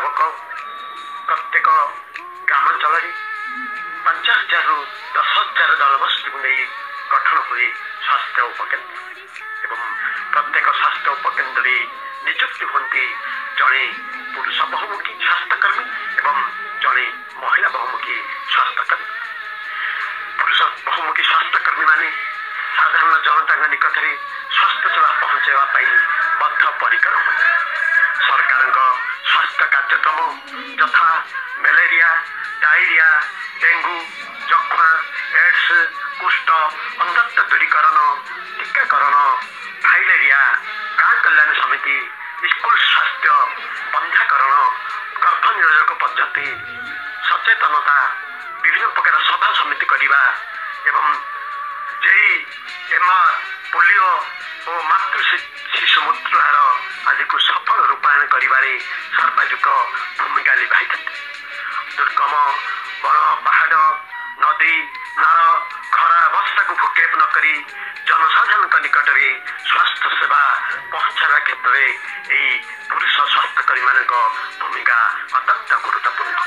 ମୁତାବକ ପ୍ରତ୍ୟେକ ଗ୍ରାମାଞ୍ଚଳରେ 5,000 ରୁ 10,000 ଜନବସତିକୁ ନେଇ ଗଠନ ହୁଏ ସ୍ୱାସ୍ଥ୍ୟ ଉପକେନ୍ଦ୍ର ଏବଂ ପ୍ରତ୍ୟେକ ସ୍ୱାସ୍ଥ୍ୟ ଉପକେନ୍ଦ୍ରରେ ନିଯୁକ୍ତି ହୁଅନ୍ତି ଜଣେ ପୁରୁଷ ବହୁମୁଖୀ ସ୍ୱାସ୍ଥ୍ୟକର୍ମୀ ଏବଂ ଜଣେ ମହିଳା ବହୁମୁଖୀ ସ୍ୱାସ୍ଥ୍ୟକର୍ମୀ। ପୁରୁଷ ବହୁମୁଖୀ ସ୍ୱାସ୍ଥ୍ୟକର୍ମୀମାନେ ସାଧାରଣ ଜନତାଙ୍କ ନିକଟରେ ସ୍ୱାସ୍ଥ୍ୟ ସେବା ପହଞ୍ଚାଇବା ପାଇଁ ବଦ୍ଧପରିକର ହୁଅନ୍ତି। ସରକାରଙ୍କ ସ୍ୱାସ୍ଥ୍ୟ କାର୍ଯ୍ୟକ୍ରମ ଯଥା ମ୍ୟାଲେରିଆ, ଡାଇରିଆ, ଡେଙ୍ଗୁ, ଯକ୍ଷ୍ମା, ଏଡ୍ସ, କୁଷ୍ଠ, ଅନ୍ଧତ୍ୱ ଦୂରୀକରଣ, ଟିକାକରଣ, ଫାଇଲେରିଆ, ଗାଁ କଲ୍ୟାଣ ସମିତି, ସ୍କୁଲ ସ୍ୱାସ୍ଥ୍ୟ, ବନ୍ଧ୍ୟାକରଣ, ଗର୍ଭ ନିରୋଧକ ପଦ୍ଧତି, ସଚେତନତା, ବିଭିନ୍ନ ପ୍ରକାର ସଭା ସମିତି କରିବା ଏବଂ JMR, ପୋଲିଓ ଓ ମାତୃ ଶିଶୁ ମୃତ୍ୟୁହାର ଆଦିକୁ ସଫଳ ରୂପାୟନ କରିବାରେ ସର୍ବାଧିକ ଭୂମିକା ଲିଭାଇଥାନ୍ତି। ଦୁର୍ଗମ ବଣ, ପାହାଡ଼, ନଦୀ, ନାଳ, ଖରା, ବର୍ଷାକୁ ଭୂକ୍ଷେପ ନ କରି ଜନସାଧାରଣଙ୍କ ନିକଟରେ ସ୍ୱାସ୍ଥ୍ୟ ସେବା ପହଞ୍ଚାଇବା କ୍ଷେତ୍ରରେ ଏହି ପୁରୁଷ ସ୍ୱାସ୍ଥ୍ୟକର୍ମୀମାନଙ୍କ ଭୂମିକା ଅତ୍ୟନ୍ତ ଗୁରୁତ୍ୱପୂର୍ଣ୍ଣ।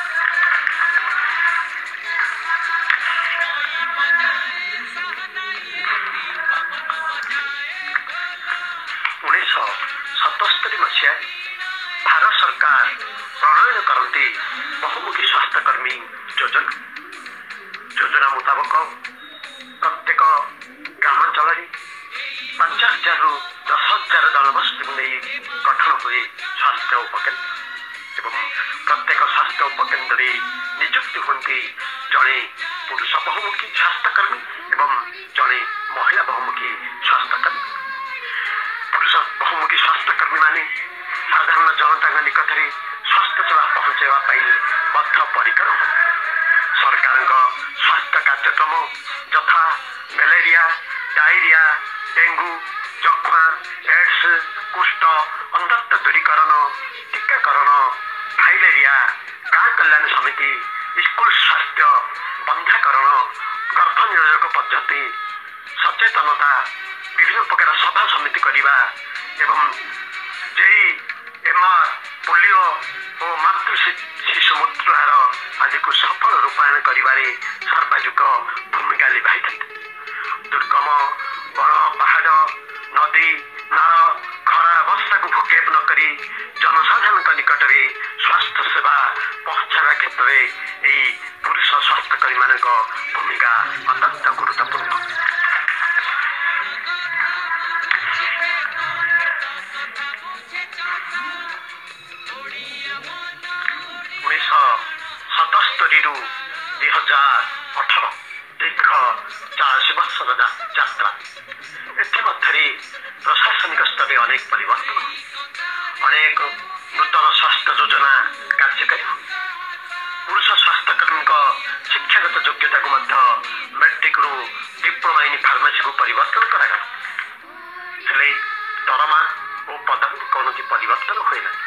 ମସିହାରେ ଭାରତ ସରକାର ପ୍ରଣୟନ କରନ୍ତି ବହୁମୁଖୀ ସ୍ୱାସ୍ଥ୍ୟକର୍ମୀ ଯୋଜନା ମୁତାବକ ପ୍ରତ୍ୟେକ ଗ୍ରାମାଞ୍ଚଳରେ 5,000 ରୁ 10,000 ଜନବସତିକୁ ନେଇ ଗଠନ ହୁଏ ସ୍ୱାସ୍ଥ୍ୟ ଉପକେନ୍ଦ୍ର ଏବଂ ପ୍ରତ୍ୟେକ ସ୍ୱାସ୍ଥ୍ୟ ଉପକେନ୍ଦ୍ରରେ ନିଯୁକ୍ତି ହୁଅନ୍ତି ଜଣେ ପୁରୁଷ ବହୁମୁଖୀ ସ୍ୱାସ୍ଥ୍ୟକର୍ମୀ ଏବଂ ଜଣେ ମହିଳା ବହୁମୁଖୀ ସ୍ୱାସ୍ଥ୍ୟକର୍ମୀ। ପୁରୁଷ ବହୁମୁଖୀ ସ୍ୱାସ୍ଥ୍ୟକର୍ମୀମାନେ ସାଧାରଣ ଜନତାଙ୍କ ନିକଟରେ ସ୍ୱାସ୍ଥ୍ୟ ସେବା ପହଞ୍ଚାଇବା ପାଇଁ ବଦ୍ଧପରିକର ହୁଅନ୍ତି। ସରକାରଙ୍କ ସ୍ୱାସ୍ଥ୍ୟ କାର୍ଯ୍ୟକ୍ରମ ଯଥା ମ୍ୟାଲେରିଆ, ଡାଇରିଆ, ଡେଙ୍ଗୁ, ଯକ୍ଷ୍ମା, ଏଡ୍ସ, କୁଷ୍ଠ, ଅନ୍ଧତ୍ୱ ଦୂରୀକରଣ, ଟିକାକରଣ, ଫାଇଲେରିଆ, ଗାଁ କଲ୍ୟାଣ ସମିତି, ସ୍କୁଲ ସ୍ୱାସ୍ଥ୍ୟ, ବନ୍ଧ୍ୟାକରଣ, ଗର୍ଭ ନିରୋଧକ ପଦ୍ଧତି, ସଚେତନତା, ବିଭିନ୍ନ ପ୍ରକାର ସଭା ସମିତି କରିବା ଏବଂ JMR, ପୋଲିଓ ଓ ମାତୃ ଶିଶୁ ମୃତ୍ୟୁହାର ଆଦିକୁ ସଫଳ ରୂପାୟନ କରିବାରେ ସର୍ବାଧିକ ଭୂମିକା ଲିଭାଇଥାନ୍ତି। ଦୁର୍ଗମ ବଣ, ପାହାଡ଼, ନଦୀ, ନାଳ, ଖରା, ବର୍ଷାକୁ ଭୂକ୍ଷେପ ନ କରି ଜନସାଧାରଣଙ୍କ ନିକଟରେ ସ୍ୱାସ୍ଥ୍ୟ ସେବା ପହଞ୍ଚାଇବା କ୍ଷେତ୍ରରେ ଏହି ପୁରୁଷ ସ୍ୱାସ୍ଥ୍ୟକର୍ମୀମାନଙ୍କ ଭୂମିକା ଅତ୍ୟନ୍ତ ଗୁରୁତ୍ୱପୂର୍ଣ୍ଣ। 1977 ରୁ 2018 ଦୀର୍ଘ 40 ବର୍ଷର ଯାତ୍ରା। ଏଥିମଧ୍ୟରେ ପ୍ରଶାସନିକ ସ୍ତରରେ ଅନେକ ପରିବର୍ତ୍ତନ, ଅନେକ ନୂତନ ସ୍ୱାସ୍ଥ୍ୟ ଯୋଜନା କାର୍ଯ୍ୟକାରୀ ହୁଏ। ପୁରୁଷ ସ୍ୱାସ୍ଥ୍ୟକର୍ମୀଙ୍କ ଶିକ୍ଷାଗତ ଯୋଗ୍ୟତାକୁ ମଧ୍ୟ ମେଟ୍ରିକରୁ ଡିପ୍ଲୋମା ଇନ୍ ଫାର୍ମାସିକୁ ପରିବର୍ତ୍ତନ କରାଗଲା। ହେଲେ ଦରମା ଓ ପଦବୀରେ କୌଣସି ପରିବର୍ତ୍ତନ ହୁଏ ନାହିଁ।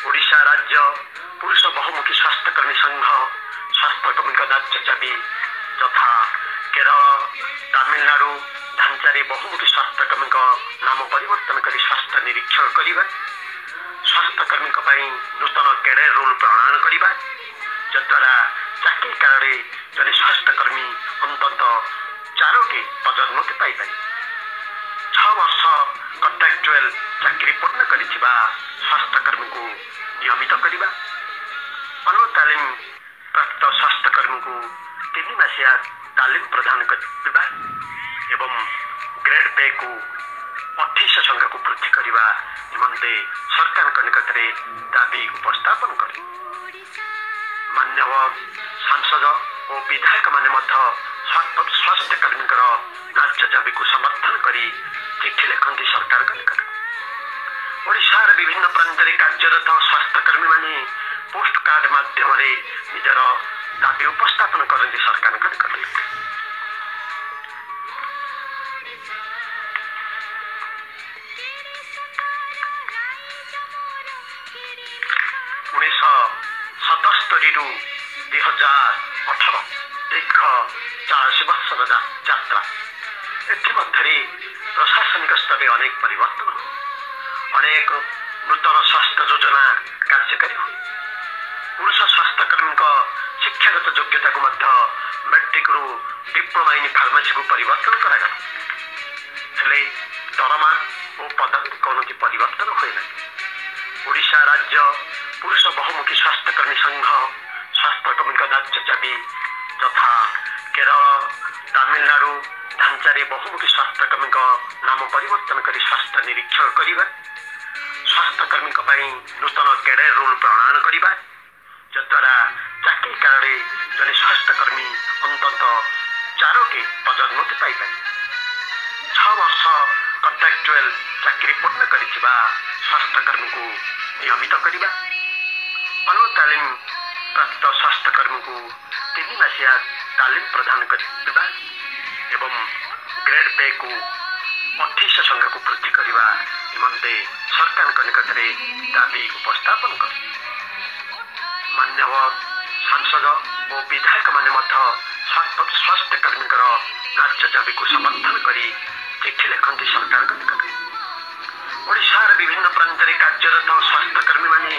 ଓଡ଼ିଶା ରାଜ୍ୟ ପୁରୁଷ ବହୁମୁଖୀ ସ୍ୱାସ୍ଥ୍ୟକର୍ମୀ ସଂଘ ସ୍ୱାସ୍ଥ୍ୟକର୍ମୀଙ୍କ ନ୍ୟାଯ୍ୟ ଦାବି ଯଥା କେରଳ, ତାମିଲନାଡୁ ଢାଞ୍ଚାରେ ବହୁମୁଖୀ ସ୍ୱାସ୍ଥ୍ୟକର୍ମୀଙ୍କ ନାମ ପରିବର୍ତ୍ତନ କରି ସ୍ୱାସ୍ଥ୍ୟ ନିରୀକ୍ଷଣ କରିବା, ସ୍ୱାସ୍ଥ୍ୟକର୍ମୀଙ୍କ ପାଇଁ ନୂତନ କ୍ୟାଡର ରୁଲ୍ ପ୍ରଣୟନ କରିବା, ଯଦ୍ୱାରା ଚାକିରି କାଳରେ ଜଣେ ସ୍ୱାସ୍ଥ୍ୟକର୍ମୀ ଅନ୍ତତଃ 4ଟି ପଦୋନ୍ନତି ପାଇପାରିବେ। 6 ବର୍ଷ କଣ୍ଟ୍ରାକ୍ଚୁଆଲ ଚାକିରି ପୂର୍ଣ୍ଣ କରିଥିବା ସ୍ୱାସ୍ଥ୍ୟକର୍ମୀଙ୍କୁ ନିୟମିତ କରିବା, ଅନୁତାଲିମ ପ୍ରାପ୍ତ ସ୍ୱାସ୍ଥ୍ୟକର୍ମୀଙ୍କୁ 3 ମାସିଆ ତାଲିମ ପ୍ରଦାନ କରିବା ଏବଂ ଗ୍ରେଡ୍ ପେକୁ 28 ସଂଖ୍ୟାକୁ ବୃଦ୍ଧି କରିବା ନିମନ୍ତେ ସରକାରଙ୍କ ନିକଟରେ ଦାବି ଉପସ୍ଥାପନ କରେ। ମାନ୍ୟବର ସାଂସଦ ଓ ବିଧାୟକମାନେ ମଧ୍ୟ ସ୍ୱାସ୍ଥ୍ୟକର୍ମୀଙ୍କର ନ୍ୟାଯ୍ୟ ଦାବିକୁ ସମର୍ଥନ କରି ଚିଠି ଲେଖନ୍ତି ସରକାରଙ୍କ ନିକଟରେ। ଓଡ଼ିଶାର ବିଭିନ୍ନ ପ୍ରାନ୍ତରେ କାର୍ଯ୍ୟରତ ସ୍ୱାସ୍ଥ୍ୟକର୍ମୀମାନେ ପୋଷ୍ଟ କାର୍ଡ ମାଧ୍ୟମରେ ନିଜର ଦାବି ଉପସ୍ଥାପନ କରନ୍ତି ସରକାରଙ୍କ ନିକଟରେ। 1977 ରୁ 2018 ଦୀର୍ଘ 40 ବର୍ଷର ଯାତ୍ରା। ଏଥିମଧ୍ୟରେ ପ୍ରଶାସନିକ ସ୍ତରରେ ଅନେକ ପରିବର୍ତ୍ତନ, ଅନେକ ନୂତନ ସ୍ୱାସ୍ଥ୍ୟ ଯୋଜନା କାର୍ଯ୍ୟକାରୀ ହୁଏ। ପୁରୁଷ ସ୍ୱାସ୍ଥ୍ୟକର୍ମୀଙ୍କ ଶିକ୍ଷାଗତ ଯୋଗ୍ୟତାକୁ ମଧ୍ୟ ମେଟ୍ରିକରୁ ଡିପ୍ଲୋମା ଇନ୍ ଫାର୍ମାସିକୁ ପରିବର୍ତ୍ତନ କରାଗଲା। ହେଲେ ଦରମା ଓ ପଦବୀରେ କୌଣସି ପରିବର୍ତ୍ତନ ହୁଏ ନାହିଁ। ଓଡ଼ିଶା ରାଜ୍ୟ ପୁରୁଷ ବହୁମୁଖୀ ସ୍ୱାସ୍ଥ୍ୟକର୍ମୀ ସଂଘ ସ୍ୱାସ୍ଥ୍ୟକର୍ମୀଙ୍କ ନ୍ୟାଯ୍ୟ ଦାବି ଯଥା କେରଳ, ତାମିଲନାଡୁ ଢାଞ୍ଚାରେ ବହୁମୁଖୀ ସ୍ୱାସ୍ଥ୍ୟକର୍ମୀଙ୍କ ନାମ ପରିବର୍ତ୍ତନ କରି ସ୍ୱାସ୍ଥ୍ୟ ନିରୀକ୍ଷଣ କରିବା, ସ୍ୱାସ୍ଥ୍ୟକର୍ମୀଙ୍କ ପାଇଁ ନୂତନ କ୍ୟାଡର ରୁଲ୍ ପ୍ରଣୟନ କରିବା, ଯଦ୍ୱାରା ଚାକିରି କାଳରେ ଜଣେ ସ୍ୱାସ୍ଥ୍ୟକର୍ମୀ ଅନ୍ତତଃ 4ଟି ପଦୋନ୍ନତି ପାଇପାରିବେ। 6 ବର୍ଷ କଣ୍ଟ୍ରାକ୍ଚୁଆଲ ଚାକିରି ପୂର୍ଣ୍ଣ କରିଥିବା ସ୍ୱାସ୍ଥ୍ୟକର୍ମୀଙ୍କୁ ନିୟମିତ କରିବା, ଅନୁତାଲିମ ପ୍ରାପ୍ତ ସ୍ୱାସ୍ଥ୍ୟକର୍ମୀଙ୍କୁ 3 ମାସିଆ ତାଲିମ ପ୍ରଦାନ କରିବା ଏବଂ ଗ୍ରେଡ୍ ପେକୁ 28 ସଂଖ୍ୟାକୁ ବୃଦ୍ଧି କରିବା ନିମନ୍ତେ ସରକାରଙ୍କ ନିକଟରେ ଦାବି ଉପସ୍ଥାପନ କରେ। ମାନ୍ୟବର ସାଂସଦ ଓ ବିଧାୟକମାନେ ମଧ୍ୟ ସ୍ୱାସ୍ଥ୍ୟକର୍ମୀଙ୍କର ନ୍ୟାଯ୍ୟ ଦାବିକୁ ସମର୍ଥନ କରି ଚିଠି ଲେଖନ୍ତି ସରକାରଙ୍କ ନିକଟରେ। ଓଡ଼ିଶାର ବିଭିନ୍ନ ପ୍ରାନ୍ତରେ କାର୍ଯ୍ୟରତ ସ୍ୱାସ୍ଥ୍ୟକର୍ମୀମାନେ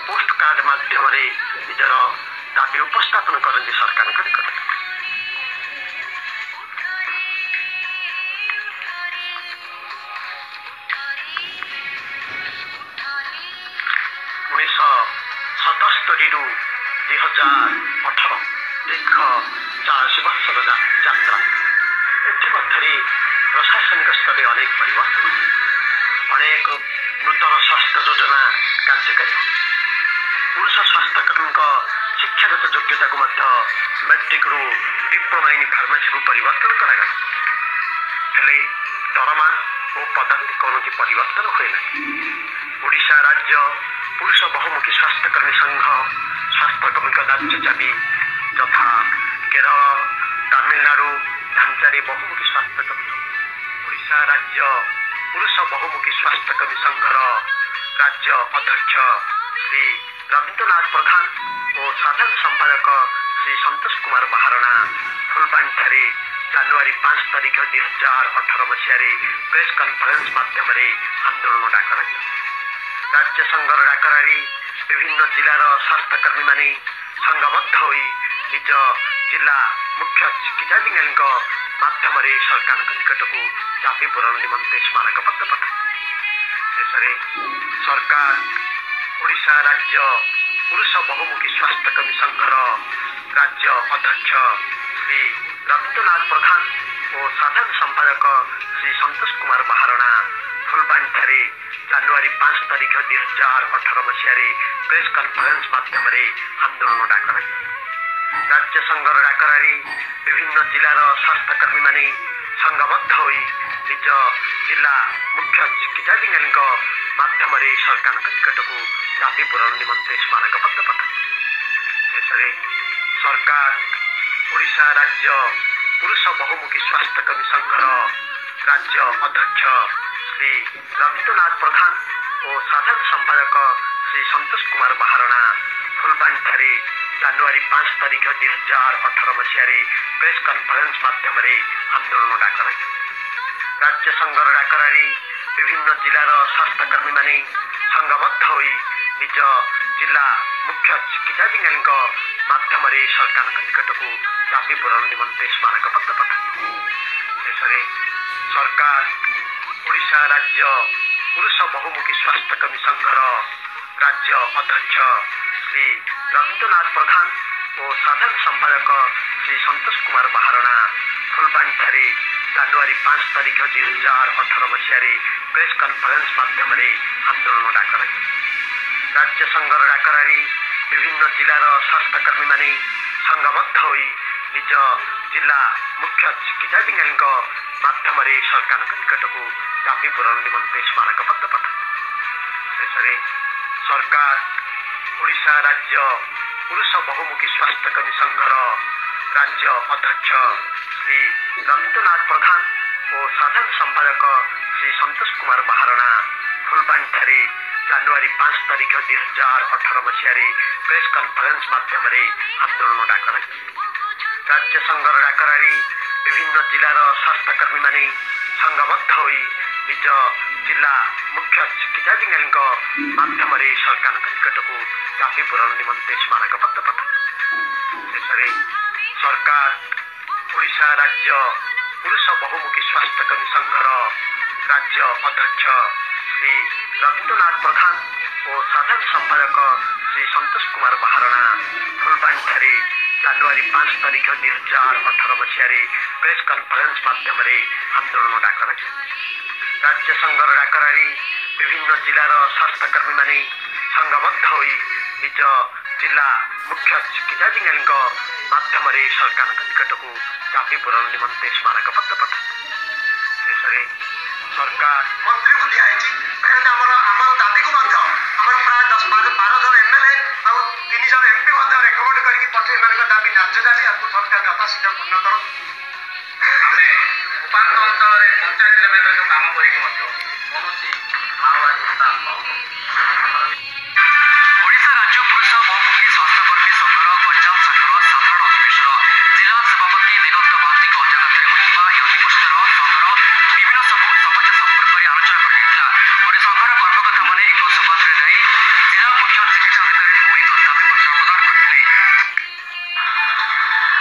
ପୋଷ୍ଟ କାର୍ଡ ମାଧ୍ୟମରେ ନିଜର ଦାବି ଉପସ୍ଥାପନ କରନ୍ତି ସରକାରଙ୍କ ନିକଟରେ। 1977ରୁ 2018 ଦୀର୍ଘ 40 ବର୍ଷର ଯାତ୍ରା। ଏଥିମଧ୍ୟରେ ପ୍ରଶାସନିକ ସ୍ତରରେ ଅନେକ ପରିବର୍ତ୍ତନ, ଅନେକ ନୂତନ ସ୍ୱାସ୍ଥ୍ୟ ଯୋଜନା କାର୍ଯ୍ୟକାରୀ ହୁଏ। ପୁରୁଷ ସ୍ୱାସ୍ଥ୍ୟକର୍ମୀଙ୍କ ଶିକ୍ଷାଗତ ଯୋଗ୍ୟତାକୁ ମଧ୍ୟ ମେଟ୍ରିକରୁ ଡିପ୍ଲୋମା ଇନ୍ ଫାର୍ମାସିକୁ ପରିବର୍ତ୍ତନ କରାଗଲା। ହେଲେ ଦରମା ଓ ପଦବୀରେ କୌଣସି ପରିବର୍ତ୍ତନ ହୁଏ ନାହିଁ। ଓଡ଼ିଶା ରାଜ୍ୟ ପୁରୁଷ ବହୁମୁଖୀ ସ୍ୱାସ୍ଥ୍ୟକର୍ମୀ ସଂଘ ସ୍ୱାସ୍ଥ୍ୟକର୍ମୀଙ୍କ ନ୍ୟାଯ୍ୟ ଦାବି ଯଥା କେରଳ, ତାମିଲନାଡୁ ଢାଞ୍ଚାରେ ବହୁମୁଖୀ ସ୍ୱାସ୍ଥ୍ୟକର୍ମୀ। ଓଡ଼ିଶା ରାଜ୍ୟ ପୁରୁଷ ବହୁମୁଖୀ ସ୍ୱାସ୍ଥ୍ୟକର୍ମୀ ସଂଘର ରାଜ୍ୟ ଅଧ୍ୟକ୍ଷ ଶ୍ରୀ ରବୀନ୍ଦ୍ରନାଥ ପ୍ରଧାନ ଓ ସାଧାରଣ ସମ୍ପାଦକ ଶ୍ରୀ ସନ୍ତୋଷ କୁମାର ମହାରଣା ଫୁଲବାଣୀଠାରେ ଜାନୁଆରୀ 5 ତାରିଖ 2018 ମସିହାରେ ପ୍ରେସ୍ କନଫରେନ୍ସ ମାଧ୍ୟମରେ ଆନ୍ଦୋଳନ ଡାକରା ରାଜ୍ୟ ସଂଘର ଡାକରାରେ ବିଭିନ୍ନ ଜିଲ୍ଲାର ସ୍ୱାସ୍ଥ୍ୟକର୍ମୀମାନେ ସଂଘବଦ୍ଧ ହୋଇ ନିଜ ଜିଲ୍ଲା ମୁଖ୍ୟ ଚିକିତ୍ସାଧିକାରୀଙ୍କ ମାଧ୍ୟମରେ ସରକାରଙ୍କ ନିକଟକୁ ଦାବି ପୂରଣ ନିମନ୍ତେ ସ୍ମାରକପତ୍ର ପଠାଇଥିଲେ। ଶେଷରେ ସରକାର ଓଡ଼ିଶା ରାଜ୍ୟ ପୁରୁଷ ବହୁମୁଖୀ ସ୍ୱାସ୍ଥ୍ୟକର୍ମୀ ସଂଘର ରାଜ୍ୟ ଅଧ୍ୟକ୍ଷ ଶ୍ରୀ ରବୀନ୍ଦ୍ରନାଥ ପ୍ରଧାନ ଓ ସାଧାରଣ ସମ୍ପାଦକ ଶ୍ରୀ ସନ୍ତୋଷ କୁମାର ମହାରଣା ଫୁଲବାଣୀଠାରେ ଜାନୁଆରୀ 5 ତାରିଖ 2018 ମସିହାରେ ପ୍ରେସ୍ କନଫରେନ୍ସ ମାଧ୍ୟମରେ ଆନ୍ଦୋଳନ ଡାକରା ରାଜ୍ୟ ସଂଘର ଡାକରାରେ ବିଭିନ୍ନ ଜିଲ୍ଲାର ସ୍ୱାସ୍ଥ୍ୟକର୍ମୀମାନେ ସଂଘବଦ୍ଧ ହୋଇ ନିଜ ଜିଲ୍ଲା ମୁଖ୍ୟ ଚିକିତ୍ସାଧିକାରୀଙ୍କ ମାଧ୍ୟମରେ ସରକାରଙ୍କ ନିକଟକୁ ଦାବି ପୂରଣ ନିମନ୍ତେ ସ୍ମାରକପତ୍ର ପଠାଇଥିଲେ। ଶେଷରେ ସରକାର ଓଡ଼ିଶା ରାଜ୍ୟ ପୁରୁଷ ବହୁମୁଖୀ ସ୍ୱାସ୍ଥ୍ୟକର୍ମୀ ସଂଘର ରାଜ୍ୟ ଅଧ୍ୟକ୍ଷ ଶ୍ରୀ ରବୀନ୍ଦ୍ରନାଥ ପ୍ରଧାନ ଓ ସାଧାରଣ ସମ୍ପାଦକ ଶ୍ରୀ ସନ୍ତୋଷ କୁମାର ମହାରଣା ଫୁଲବାଣୀଠାରେ ଜାନୁଆରୀ 5 ତାରିଖ 2018 ମସିହାରେ ପ୍ରେସ୍ କନଫରେନ୍ସ ମାଧ୍ୟମରେ ଆନ୍ଦୋଳନ ଡାକରା ରାଜ୍ୟ ସଂଘର ଡାକରାରେ ବିଭିନ୍ନ ଜିଲ୍ଲାର ସ୍ୱାସ୍ଥ୍ୟକର୍ମୀମାନେ ସଂଘବଦ୍ଧ ହୋଇ ନିଜ ଜିଲ୍ଲା ମୁଖ୍ୟ ଚିକିତ୍ସାଧିକାରୀଙ୍କ ମାଧ୍ୟମରେ ସରକାରଙ୍କ ନିକଟକୁ ଦାବି ପୂରଣ ନିମନ୍ତେ ସ୍ମାରକପତ୍ର ପଠାଇଥିଲେ। ଶେଷରେ ସରକାର ଓଡ଼ିଶା ରାଜ୍ୟ ପୁରୁଷ ବହୁମୁଖୀ ସ୍ୱାସ୍ଥ୍ୟକର୍ମୀ ସଂଘର ରାଜ୍ୟ ଅଧ୍ୟକ୍ଷ ଶ୍ରୀ ରବୀନ୍ଦ୍ରନାଥ ପ୍ରଧାନ ଓ ସାଧାରଣ ସମ୍ପାଦକ ଶ୍ରୀ ସନ୍ତୋଷ କୁମାର ମହାରଣା ଫୁଲବାଣୀଠାରେ ଜାନୁଆରୀ 5 ତାରିଖ 2018 ମସିହାରେ ପ୍ରେସ୍ କନଫରେନ୍ସ ମାଧ୍ୟମରେ ଆନ୍ଦୋଳନ ଡାକରା ରାଜ୍ୟ ସଂଘର ଡାକରାରେ ବିଭିନ୍ନ ଜିଲ୍ଲାର ସ୍ୱାସ୍ଥ୍ୟକର୍ମୀମାନେ ସଂଘବଦ୍ଧ ହୋଇ ନିଜ ଜିଲ୍ଲା ମୁଖ୍ୟ ଚିକିତ୍ସାଧିକାରୀଙ୍କ ମାଧ୍ୟମରେ ସରକାରଙ୍କ ନିକଟକୁ ଦାବି ପୂରଣ ନିମନ୍ତେ ସ୍ମାରକପତ୍ର ପଠାଇଥିଲେ। ଶେଷରେ ସରକାର ଓଡ଼ିଶା ରାଜ୍ୟ ପୁରୁଷ ବହୁମୁଖୀ ସ୍ୱାସ୍ଥ୍ୟକର୍ମୀ ସଂଘର ରାଜ୍ୟ ଅଧ୍ୟକ୍ଷ ଶ୍ରୀ ରବୀନ୍ଦ୍ରନାଥ ପ୍ରଧାନ ଓ ସାଧାରଣ ସମ୍ପାଦକ ଶ୍ରୀ ସନ୍ତୋଷ କୁମାର ମହାରଣା ଫୁଲବାଣୀଠାରେ ଜାନୁଆରୀ 5 ତାରିଖ 2018 ମସିହାରେ ପ୍ରେସ୍ କନଫରେନ୍ସ ମାଧ୍ୟମରେ ଆନ୍ଦୋଳନ ଡାକରା ରାଜ୍ୟ ସଂଘର ଡାକରାରେ ବିଭିନ୍ନ ଜିଲ୍ଲାର ସ୍ୱାସ୍ଥ୍ୟକର୍ମୀମାନେ ସଂଘବଦ୍ଧ ହୋଇ ନିଜ जिला मुख्य चिकित्साधिकारी माध्यम सरकार निकट को दाबी पूरण निमंते स्मारकपत्र पठाई शेष सरकार ओडिशा राज्य पुरुष बहुमुखी स्वास्थ्यकर्मी संघर राज्य अध्यक्ष श्री रवीन्द्रनाथ प्रधान और साधारण संपादक श्री संतोष कुमार महारणा फुलबाणी जानुरी 5 तारिख 2018 मसीह प्रेस कॉन्फ्रेंस माध्यम आंदोलन डाकर राज्य संघर डाकर विभिन्न जिलार स्वास्थ्यकर्मी माने संघबद्ध हो निज जिला मुख्य चिकित्साधिकारी माध्यम सरकार निकट को दाबी पूरण निमंते स्मारकपत्र पठाई शेष सरकार मंत्री को दिखाई दाबी को प्राय 10-12 जन एमएलए और 3 जन एमपी रेकमेंड करके पठे दाबी न्याय दाबी आपको सरकार यथाशीघ्र पूर्ण कर उपांत अंचल पंचायत लेवल जो काम ओडिशा राज्य पुरुष बहुमुखी स्वास्थ्यकर्मी संघर गंजाम शाखार साधारण अधिवेशन जिला सभापति दिगंत महांती अध्यक्षता होता यह अधिवेशन संघर विभिन्न समस्या संपर्क आलोचना कर संघर कर्मकर्ता मैंने एक शोभायात्रा जाई जिला मुख्य चिकित्सा अधिकारी को एक दाबीपत्र प्रदान करते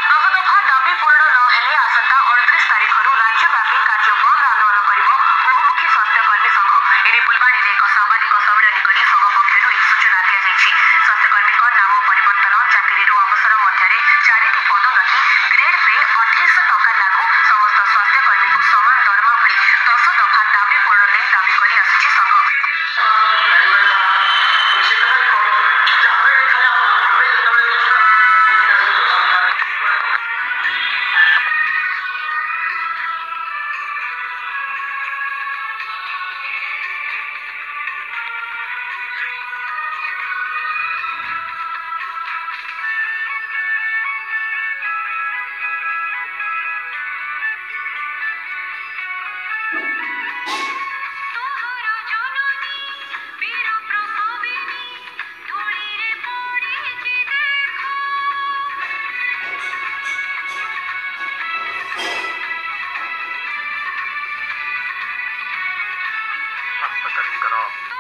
10 दफा दाबी पूर्ण नहेले आसंता 38 तारिख राज्यव्यापी कार्य बंद आंदोलन कर बहुमुखी स्वास्थ्यकर्मी संघ एने फुलबाणी एक साम्बादिक सम्मेलन कर संघ पक्ष सूचना दी जाइए स्वास्थ्यकर्मी नाम परिवर्तन चाकरी अवसर मध्य 4टी पदोन्नति ग्रेड पे 2800 टंका लागू समस्त स्वास्थ्यकर्मी को समान दरमा भली 10 दफा दाबी पूर्ण नहीं दाबी कर आसुची संघ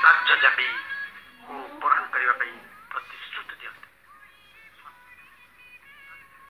राज्य दाबी